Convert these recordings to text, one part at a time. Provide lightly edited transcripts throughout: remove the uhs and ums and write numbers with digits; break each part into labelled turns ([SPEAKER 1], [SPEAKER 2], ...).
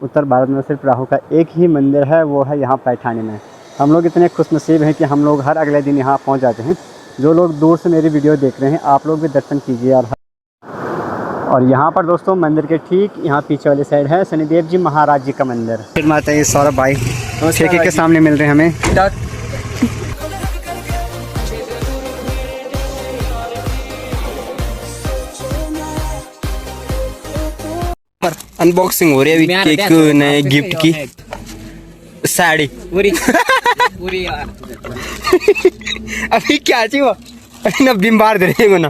[SPEAKER 1] उत्तर भारत में सिर्फ राहु का एक ही मंदिर है, वो है यहाँ पैठानी में। हम लोग इतने खुशनसीब हैं कि हम लोग हर अगले दिन यहाँ पहुँच जाते हैं। जो लोग दूर से मेरी वीडियो देख रहे हैं, आप लोग भी दर्शन कीजिए। और यहाँ पर दोस्तों मंदिर के ठीक यहाँ पीछे वाली साइड है शनिदेव जी महाराज जी का मंदिर। फिर माता जी सौरभ भाई ठेके के सामने मिल रहे हैं हमें।
[SPEAKER 2] अनबॉक्सिंग हो रही है अभी केक नए गिफ्ट की साड़ी पूरी यार। अभी क्या चाहिए अभी ना बीमार दे रहे ना।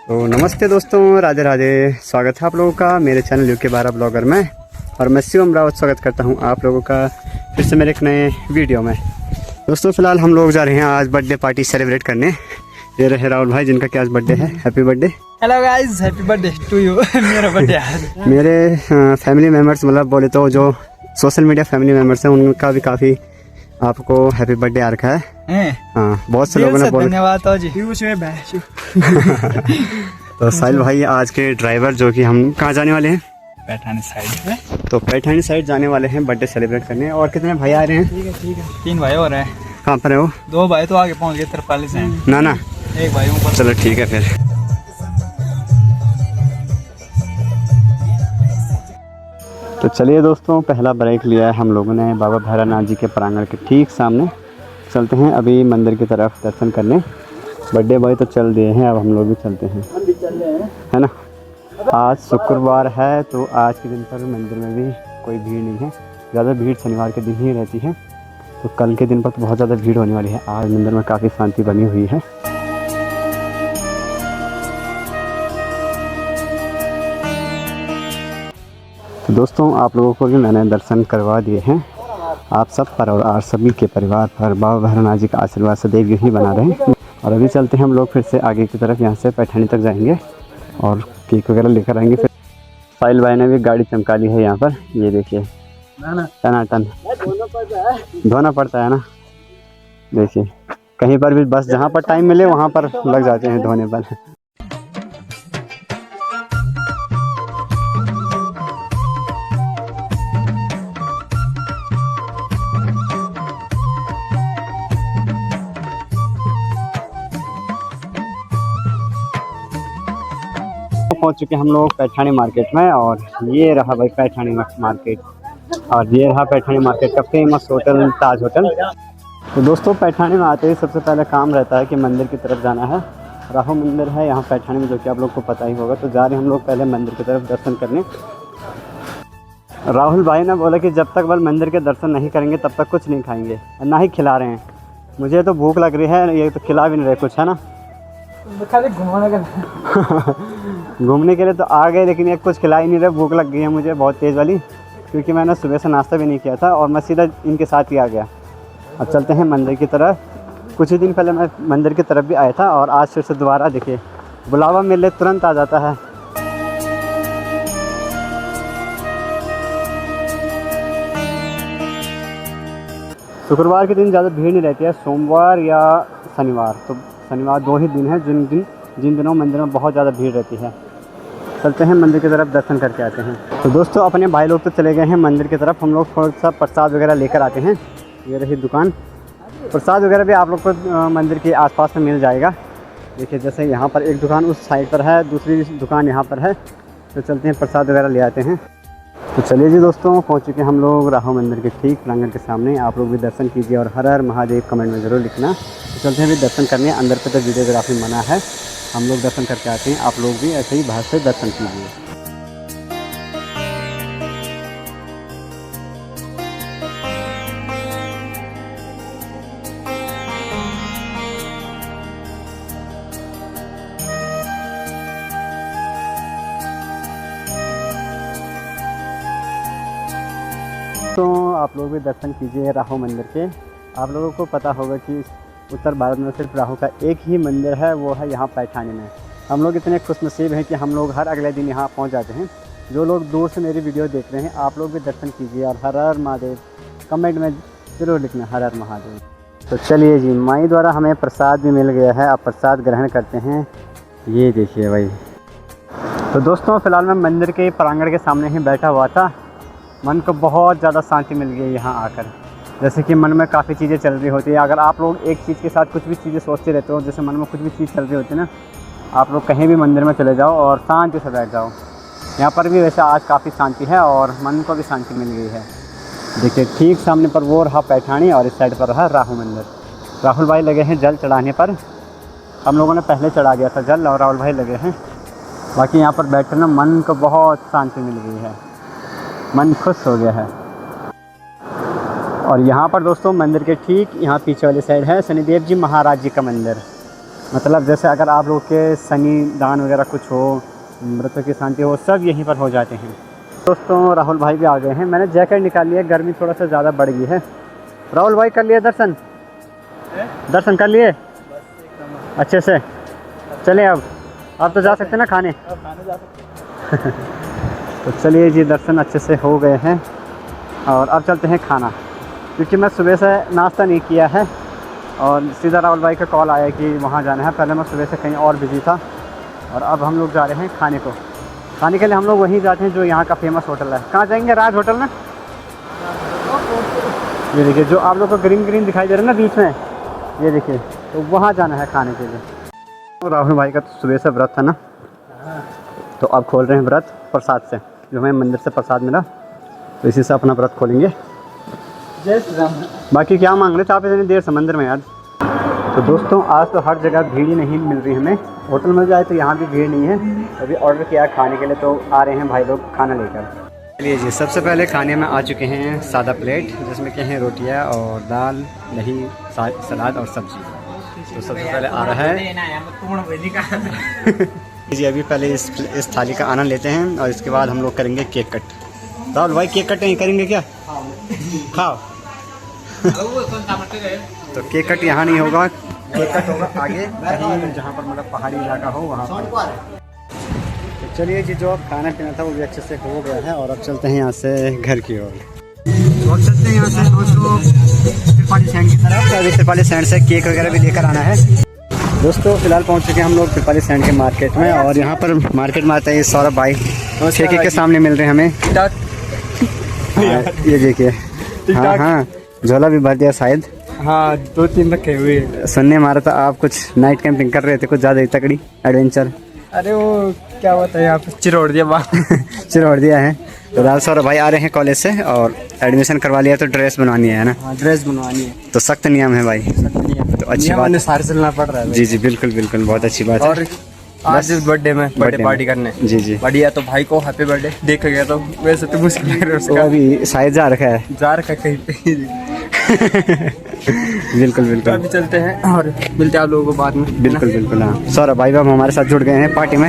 [SPEAKER 1] तो नमस्ते दोस्तों, राधे राधे। स्वागत है आप लोगों का मेरे चैनल UK 12 ब्लॉगर में। और मैं शिवम रावत स्वागत करता हूं आप लोगों का फिर से मेरे एक नए वीडियो में। दोस्तों फिलहाल हम लोग जा रहे हैं आज बर्थडे पार्टी सेलिब्रेट करने। ये रहे राहुल भाई जिनका क्या आज बर्थडे है। Happy birthday.
[SPEAKER 3] Hello guys, happy birthday to you. मेरा बर्थडे है।
[SPEAKER 1] मेरे फैमिली मेम्बर्स मतलब बोले तो जो सोशल मीडिया फैमिली मेम्बर्स हैं उनका भी काफ़ी आपको हैप्पी बर्थडे आ रखा है। हाँ, बहुत से लोगों ने बोला
[SPEAKER 3] धन्यवाद तो जी।
[SPEAKER 1] तो साहिल भाई आज के ड्राइवर जो कि हम कहाँ जाने वाले हैं?
[SPEAKER 3] पैठानी साइड।
[SPEAKER 1] तो पैठानी साइड जाने वाले हैं बर्थडे सेलिब्रेट करने। और कितने भाई आ रहे हैं?
[SPEAKER 3] ठीक है 3 भाई और हैं।
[SPEAKER 1] कहाँ पर है वो?
[SPEAKER 3] 2 भाई तो आगे पहुँच गए, तिरपाली से।
[SPEAKER 1] ना
[SPEAKER 3] 1 भाई ऊपर।
[SPEAKER 1] चलो ठीक है फिर। तो चलिए दोस्तों, पहला ब्रेक लिया है हम लोगों ने बाबा भैरवनाथ जी के प्रांगण के ठीक सामने। चलते हैं अभी मंदिर की तरफ दर्शन करने। बर्थडे बॉय तो चल दिए हैं, अब हम लोग भी चलते हैं, है ना। आज शुक्रवार है तो आज के दिन पर मंदिर में भी कोई भीड़ नहीं है। ज़्यादा भीड़ शनिवार के दिन ही रहती है, तो कल के दिन पर तो बहुत ज़्यादा भीड़ होने वाली है। आज मंदिर में काफ़ी शांति बनी हुई है। तो दोस्तों आप लोगों को भी मैंने दर्शन करवा दिए हैं। आप सब पर और आप सभी के परिवार पर बाबा भैरवनाथ जी का आशीर्वाद सदैव यूँ बना रहे। और अभी चलते हैं हम लोग फिर से आगे की तरफ, यहाँ से पैठानी तक जाएंगे और केक वगैरह लेकर आएंगे। फिर साहिल भाई ने भी गाड़ी चमका ली है यहाँ पर, ये देखिए टनाटन धोना पड़ता है ना। देखिए कहीं पर भी बस जहाँ पर टाइम मिले वहाँ पर लग जाते हैं धोने पर। पहुंच चुके हम लोग पैठानी मार्केट में। और ये रहा भाई पैठानी मार्केट, और ये रहा पैठानी मार्केट का फेमस होटल ताज होटल। तो दोस्तों पैठानी में आते ही सबसे पहले काम रहता है कि मंदिर की तरफ जाना है। राहु मंदिर है यहाँ पैठानी में, जो कि आप लोग को पता ही होगा। तो जा रहे हैं हम लोग पहले मंदिर की तरफ दर्शन करने। राहुल भाई ने बोला कि जब तक वह मंदिर के दर्शन नहीं करेंगे तब तक कुछ नहीं खाएंगे, ना ही खिला रहे हैं। मुझे तो भूख लग रही है, ये तो खिला भी नहीं रहे कुछ, है ना। घूमने के लिए तो आ गए, लेकिन ये कुछ खिला ही नहीं रहे। भूख लग गई है मुझे बहुत तेज़ वाली, क्योंकि मैंने सुबह से नाश्ता भी नहीं किया था और मैं सीधा इनके साथ ही आ गया। अब चलते हैं मंदिर की तरफ। कुछ ही दिन पहले मैं मंदिर की तरफ भी आया था और आज फिर से दोबारा देखिए बुलावा मिले तुरंत आ जाता है। शुक्रवार के दिन ज़्यादा भीड़ नहीं रहती है, सोमवार या शनिवार। तो शनिवार 2 ही दिन है जिन दिनों मंदिर में बहुत ज़्यादा भीड़ रहती है। चलते हैं मंदिर की तरफ दर्शन करके आते हैं। तो दोस्तों अपने भाई लोग तो चले गए हैं मंदिर की तरफ, हम लोग थोड़ा सा प्रसाद वगैरह लेकर आते हैं। ये रही दुकान, प्रसाद वगैरह भी आप लोग को मंदिर के आसपास में मिल जाएगा। देखिए जैसे यहाँ पर एक दुकान उस साइड पर है, दूसरी दुकान यहाँ पर है। तो चलते हैं प्रसाद वगैरह ले आते हैं। तो चलिए जी दोस्तों, पहुँच चुके हम लोग राहु मंदिर के ठीक प्रांगण के सामने। आप लोग भी दर्शन कीजिए और हर हर महादेव कमेंट में ज़रूर लिखना। तो चलते हैं भी दर्शन करने। अंदर पे तो वीडियोग्राफी मना है, हम लोग दर्शन करके आते हैं। आप लोग भी ऐसे ही बाहर से दर्शन कीजिए। तो आप लोग भी दर्शन कीजिए राहु मंदिर के। आप लोगों को पता होगा कि उत्तर भारत में सिर्फ राहु का एक ही मंदिर है, वो है यहाँ पैठानी में। हम लोग इतने खुशनसीब हैं कि हम लोग हर अगले दिन यहाँ पहुँच जाते हैं। जो लोग दूर से मेरी वीडियो देख रहे हैं, आप लोग भी दर्शन कीजिए और हर हर महादेव कमेंट में ज़रूर लिखना, हर हर महादेव। तो चलिए जी, माई द्वारा हमें प्रसाद भी मिल गया है। आप प्रसाद ग्रहण करते हैं। ये देखिए भाई तो दोस्तों फ़िलहाल मैं मंदिर के प्रांगण के सामने ही बैठा हुआ था। मन को बहुत ज़्यादा शांति मिल गई यहाँ आकर। जैसे कि मन में काफ़ी चीज़ें चल रही होती है। अगर आप लोग एक चीज़ के साथ कुछ भी चीज़ें सोचते रहते हो, जैसे मन में कुछ भी चीज़ चल रही होती है ना, आप लोग कहीं भी मंदिर में चले जाओ और शांति से बैठ जाओ। यहाँ पर भी वैसे आज काफ़ी शांति है और मन को भी शांति मिल गई है। देखिए ठीक सामने पर वो रहा पैठानी और इस साइड पर रहा राहु मंदिर। राहुल भाई लगे हैं जल चढ़ाने पर। हम लोगों ने पहले चढ़ा दिया था जल और राहुल भाई लगे हैं। बाकी यहाँ पर बैठकर ना मन को बहुत शांति मिल गई है, मन खुश हो गया है। और यहाँ पर दोस्तों मंदिर के ठीक यहाँ पीछे वाली साइड है शनिदेव जी महाराज जी का मंदिर। मतलब जैसे अगर आप लोग के शनि दान वगैरह कुछ हो, मृतकों की शांति हो, सब यहीं पर हो जाते हैं। दोस्तों राहुल भाई भी आ गए हैं। मैंने जैकेट निकाल लिया, गर्मी थोड़ा सा ज़्यादा बढ़ गई है। राहुल भाई कर लिए दर्शन? दर्शन कर लिए अच्छे से? चलें अब तो जा सकते हैं ना खाने? तो चलिए जी, दर्शन अच्छे से हो गए हैं और अब चलते हैं खाना। क्योंकि मैं सुबह से नाश्ता नहीं किया है और सीधा राहुल भाई का कॉल आया कि वहाँ जाना है। पहले मैं सुबह से कहीं और बिजी था और अब हम लोग जा रहे हैं खाने को। खाने के लिए हम लोग वहीं जाते हैं जो यहाँ का फेमस होटल है। कहाँ जाएंगे? राज होटल में। ये देखिए जो आप लोग को ग्रीन ग्रीन दिखाई दे रहा है ना बीच में, ये देखिए, तो वहाँ जाना है खाने के लिए। तो राहुल भाई का तो सुबह से व्रत था ना, तो अब खोल रहे हैं व्रत प्रसाद से। जो हमें मंदिर से प्रसाद मिला तो इसी से अपना व्रत खोलेंगे।
[SPEAKER 3] जय श्री राम।
[SPEAKER 1] बाकी क्या मांग रहे थे आप इतनी देर से मंदिर में आज? तो दोस्तों आज तो हर जगह भीड़ ही नहीं मिल रही हमें। होटल में जाए तो यहाँ भी भीड़ नहीं है। अभी ऑर्डर किया खाने के लिए तो आ रहे हैं भाई लोग खाना लेकर। चलिए जी, सबसे पहले खाने में आ चुके हैं सादा प्लेट, जिसमें क्या है रोटियाँ और दाल, दही, सलाद और सब्जी। तो सबसे पहले आ रहा है जी। अभी पहले इस थाली का आनंद लेते हैं और इसके बाद हम लोग करेंगे केक कट। राहुल भाई केक कट नहीं करेंगे क्या? खाओ। तो केक कट यहाँ नहीं होगा, केक कट होगा आगे कहीं जहाँ पर मतलब पहाड़ी इलाका हो वहाँ पर। तो चलिए जी, जो अब खाना पीना था वो भी अच्छे से हो गया है और अब चलते हैं यहाँ से घर की ओर। तो अब चलते हैं यहाँ से दोस्तों त्रिपाठी सैंड की तरफ। अभी त्रिपाठी सैंड से केक वगैरह भी लेकर आना है। दोस्तों फिलहाल पहुँच चुके हैं हम लोग त्रिपाठी सैंड के मार्केट में और यहाँ पर मार्केट में आते हैं सौरभ भाई ठेके के सामने मिल रहे हैं हमें। ये देखिए, हाँ हाँ झोला भी भर दिया शायद।
[SPEAKER 3] हाँ 2-3 रखे हुए।
[SPEAKER 1] सुनने मारा था आप कुछ नाइट कैंपिंग कर रहे थे, कुछ ज़्यादा ही तगड़ी एडवेंचर।
[SPEAKER 3] अरे वो क्या होता है यहाँ पे चिरोड़ दिया
[SPEAKER 1] चिरोड़ दिया है। तो दाल सौरभ भाई आ रहे हैं कॉलेज से और एडमिशन करवा लिया तो ड्रेस बनवानी है ना?
[SPEAKER 3] हाँ ड्रेस बनवानी है।
[SPEAKER 1] तो सख्त नियम है भाई। तो अच्छी बात है,
[SPEAKER 3] सारे चलना पड़ रहा है।
[SPEAKER 1] जी जी बिल्कुल बिल्कुल, बहुत अच्छी बात है।
[SPEAKER 3] और आज बर्थडे में बर्थडे पार्टी करने।
[SPEAKER 1] जी जी
[SPEAKER 3] बढ़िया। तो भाई को हैप्पी बर्थडे देख गया तो वैसे तो मुश्किल है उसका।
[SPEAKER 1] अभी शायद जा रखा है,
[SPEAKER 3] जा रखा कहीं पे।
[SPEAKER 1] बिल्कुल बिल्कुल।
[SPEAKER 3] अभी चलते हैं और मिलते हैं आप लोगों को बाद में।
[SPEAKER 1] बिल्कुल बिल्कुल। हाँ सौरभ भाई अब हमारे साथ जुड़ गए हैं पार्टी में।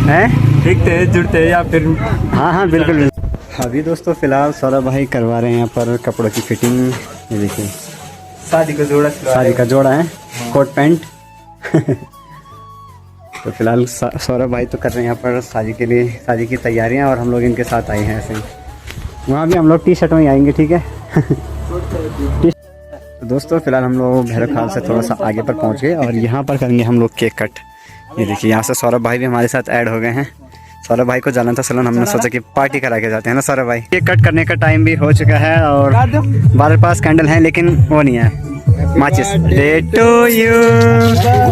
[SPEAKER 1] हैं
[SPEAKER 3] देखते हैं जुड़ते हैं या फिर।
[SPEAKER 1] हाँ हाँ बिल्कुल बिल्कुल। अभी दोस्तों फिलहाल सौरभ भाई करवा रहे हैं यहाँ पर कपड़ों की फिटिंग। ये देखिए
[SPEAKER 3] शादी का जोड़ा
[SPEAKER 1] है, कोट पैंट। तो फिलहाल सौरभ भाई तो कर रहे हैं यहाँ पर शादी के लिए, शादी की तैयारियाँ, और हम लोग इनके साथ आए हैं ऐसे ही। वहाँ भी हम लोग टी शर्ट में ही आएंगे, ठीक है। तो दोस्तों फिलहाल हम लोग भैरव खाल से थोड़ा सा आगे पर पहुँच गए और यहाँ पर करेंगे हम लोग केक कट। ये देखिए यहाँ से सौरभ भाई भी हमारे साथ ऐड हो गए हैं। सौरभ भाई को जाना था सलन, हमने सोचा कि पार्टी करा के जाते हैं ना सौरभ भाई। केक कट करने का टाइम भी हो चुका है और हमारे पास कैंडल है लेकिन वो नहीं है माचिस। Day to you,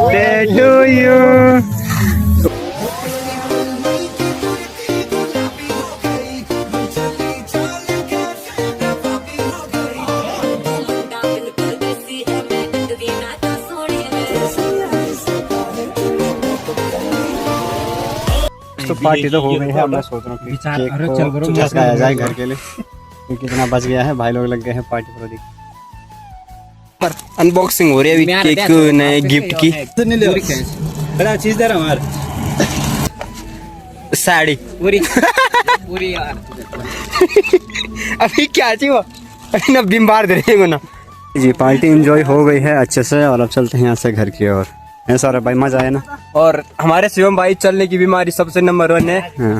[SPEAKER 1] day to you. तो पार्टी तो हो गई है, अब मैं सोच रहा हूँ कि केक को चुकाया जाए घर के लिए, क्योंकि इतना बच गया है। भाई लोग लग गए हैं पार्टी पर।
[SPEAKER 2] पर अनबॉक्सिंग हो रही है अभी केक नए गिफ्ट की।
[SPEAKER 1] बड़ा चीज दे रहा हमार
[SPEAKER 2] साड़ी
[SPEAKER 3] पूरी पूरी यार।
[SPEAKER 2] अभी क्या चाहिए अभी ना बीमार दे रहे ना
[SPEAKER 1] जी। पार्टी एंजॉय हो गई है अच्छे से और अब चलते हैं यहाँ से घर की ओर। है सौरभ भाई, मजा आया ना?
[SPEAKER 3] और हमारे शिवम भाई चलने की बीमारी सबसे नंबर 1 है।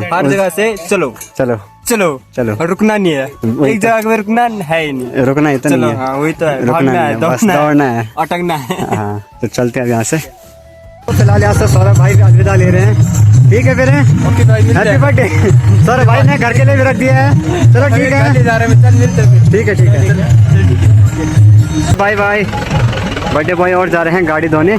[SPEAKER 3] हर जगह से चलो
[SPEAKER 1] चलो
[SPEAKER 3] चलो
[SPEAKER 1] चलो,
[SPEAKER 3] और रुकना नहीं है। एक जगह पे रुकना है ही नहीं,
[SPEAKER 1] रुकना ही तो नहीं है।
[SPEAKER 3] हाँ वही तो है,
[SPEAKER 1] रुकना
[SPEAKER 3] भागना
[SPEAKER 1] है,
[SPEAKER 3] है,
[SPEAKER 1] बस दौड़ना है,
[SPEAKER 3] अटकना है।
[SPEAKER 1] हाँ तो चलते हैं अब यहाँ से। फिलहाल यहाँ से सौरभ भाई भी अलविदा ले रहे हैं। ठीक है फिर
[SPEAKER 3] ओके भाई, मिलते
[SPEAKER 1] हैप्पी
[SPEAKER 3] हैं।
[SPEAKER 1] बर्थडे। सौरभ भाई ने घर के लिए भी रख दिया है। चलो ठीक है,
[SPEAKER 3] ले जा रहे हैं, चल मिलते हैं फिर।
[SPEAKER 1] ठीक है। Bye bye. बर्थडे बॉय और जा रहे हैं गाड़ी धोने।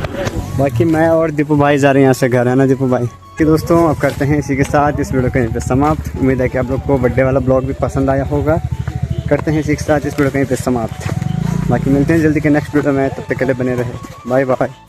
[SPEAKER 1] बाकी मैं और दीपू भाई जा रहे हैं यहाँ से घर, है ना दीपू भाई। कि दोस्तों अब करते हैं इसी के साथ इस वीडियो को यहीं पे समाप्त। उम्मीद है कि आप लोग को बर्थडे वाला ब्लॉग भी पसंद आया होगा। करते हैं इसी के साथ इस वीडियो को यहीं पे समाप्त। बाकी मिलते हैं जल्दी के नेक्स्ट वीडियो में, तब तक के लिए बने रहे। Bye bye.